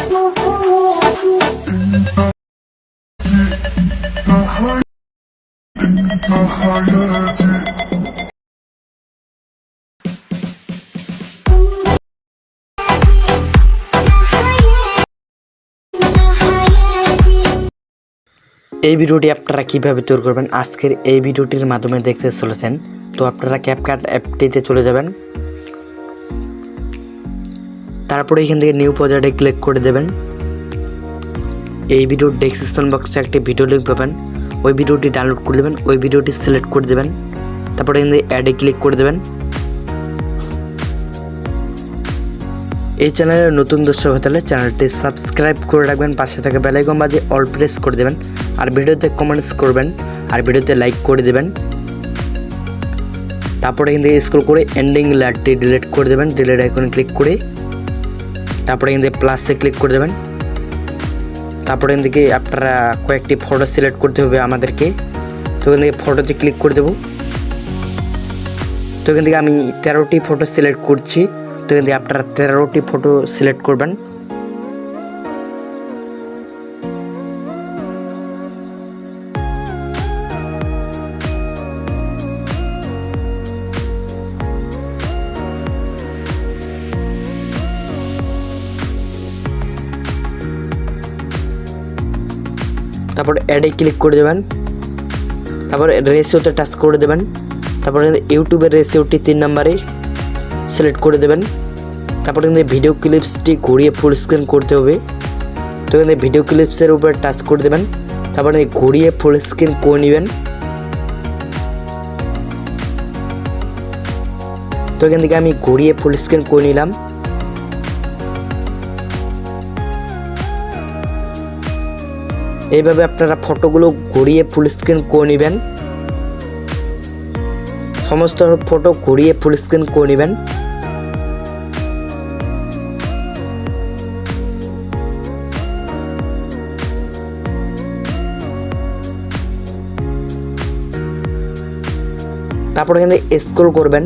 এই ভিডিওটি আপনারা কিভাবে তৈরি করবেন আজকের এই ভিডিওটির মাধ্যমে দেখতে চলেছেন। তো আপনারা ক্যাপকাট অ্যাপটিতে চলে যাবেন, তারপরে এখান থেকে নিউ প্রজেক্টে ক্লিক করে দেবেন। এই ভিডিওর ডেসক্রিপশন বক্সে একটি ভিডিও লিঙ্ক পাবেন, ওই ভিডিওটি ডাউনলোড করে দেবেন, ওই ভিডিওটি সিলেক্ট করে দেবেন, তারপরে এখান থেকে অ্যাডে ক্লিক করে দেবেন। এই চ্যানেলের নতুন দর্শক হতে হলে চ্যানেলটি সাবস্ক্রাইব করে রাখবেন, পাশে থাকা বেল আইকন বাজিয়ে অল প্রেস করে দেবেন, আর ভিডিওতে কমেন্টস করবেন, আর ভিডিওতে লাইক করে দেবেন। তারপরে এখান থেকে স্ক্রল করে এন্ডিং লেয়ারটি ডিলিট করে দেবেন, ডিলিট আইকনে ক্লিক করে তারপরে এখান থেকে প্লাসে ক্লিক করে দেবেন। তারপরে এখান থেকে আপনারা কয়েকটি ফটো সিলেক্ট করতে হবে আমাদেরকে, তো এখান থেকে ফটোতে ক্লিক করে দেবো। তো এখান থেকে আমি 13টি ফটো সিলেক্ট করছি, তো এখান থেকে আপনারা 13টি ফটো সিলেক্ট করবেন। তারপরে অ্যাডে ক্লিক করে দেবেন, তারপরে রেশিওতে টাচ করে দেবেন, তারপরে ইউটিউবের রেশিওটি 3 নম্বরে সিলেক্ট করে দেবেন। তারপরে ভিডিও ক্লিপসটি ঘুরিয়ে ফুল স্ক্রিন করতে হবে, তো এখানে ভিডিও ক্লিপসের উপরে টাচ করে দেবেন, তারপরে ঘুরিয়ে ফুল স্ক্রিন করে নেবেন। তো এখান থেকে আমি ঘুরিয়ে ফুল স্ক্রিন করে নিলাম। এইভাবে আপনারা ফটোগুলো ঘুরিয়ে ফুল স্ক্রিন করে নেবেন, সমস্ত ফটো ঘুরিয়ে ফুল স্ক্রিন করে নেবেন। তারপরে এখান থেকে স্ক্রল করবেন,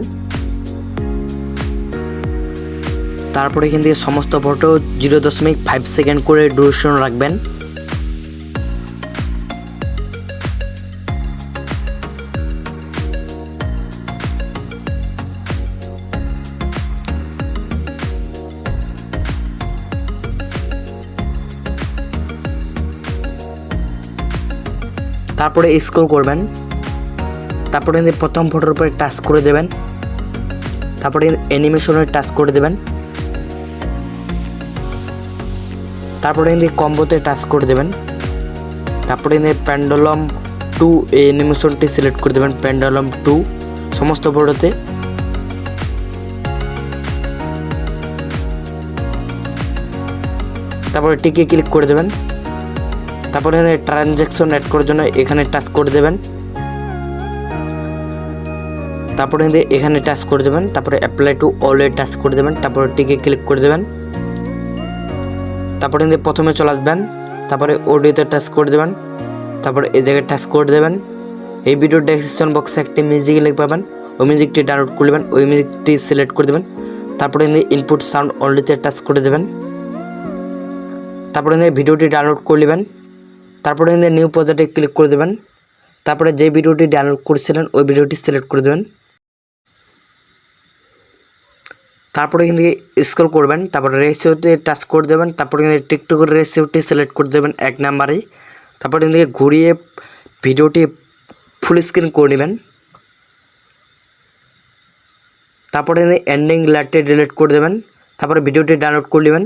তারপরে এখান থেকে সমস্ত ফটো 0.5 সেকেন্ড করে ডিউরেশন রাখবেন। তারপরে স্ক্রল করবেন, তারপরে প্রথম ফটোর উপরে টাচ করে দেবেন, তারপরে অ্যানিমেশনে টাচ করে দেবেন, তারপরে কম্বোতে টাচ করে দেবেন, তারপরে প্যান্ডুলাম 2 এই অ্যানিমেশনটি সিলেক্ট করে দেবেন, প্যান্ডুলাম 2 সমস্ত ফটোতে। তারপরে টিকে ক্লিক করে দেবেন, তারপরে ট্রানজ্যাকশন অ্যাড করার জন্য এখানে টাচ করে দেবেন, তারপরে এখানে টাচ করে দেবেন, তারপরে অ্যাপ্লাই টু অলে টাচ করে দেবেন, তারপরে টিকে ক্লিক করে দেবেন। তারপরে প্রথমে চলে আসবেন, তারপরে অডিওতে টাচ করে দেবেন, তারপরে এই জায়গায় টাচ করে দেবেন। এই ভিডিওর ডেসক্রিপশন বক্সে একটি মিউজিক লিঙ্ক পাবেন, ওই মিউজিকটি ডাউনলোড করে নেবেন, ওই মিউজিকটি সিলেক্ট করে দেবেন, তারপরে ইনপুট সাউন্ড অনলিতে টাচ করে দেবেন, তারপরে ভিডিওটি ডাউনলোড করে নেবেন, তারপরে নিউ প্রজেক্টে ক্লিক করে দেবেন, তারপরে যে ভিডিওটি ডাউনলোড করেছিলেন ওই ভিডিওটি সিলেক্ট করে দেবেন। তারপরে এখান থেকে স্ক্রল করবেন, তারপরে রেশিওতে টাচ করে দেবেন, তারপরে টিকটকের রেশিওটি সিলেক্ট করে দেবেন 1 নম্বরে, তারপরে এখান থেকে ঘুরিয়ে ভিডিওটি ফুল স্ক্রিন করে নেবেন, তারপরে এন্ডিং লেয়ারটি ডিলিট করে দেবেন, তারপরে ভিডিওটি ডাউনলোড করে নেবেন।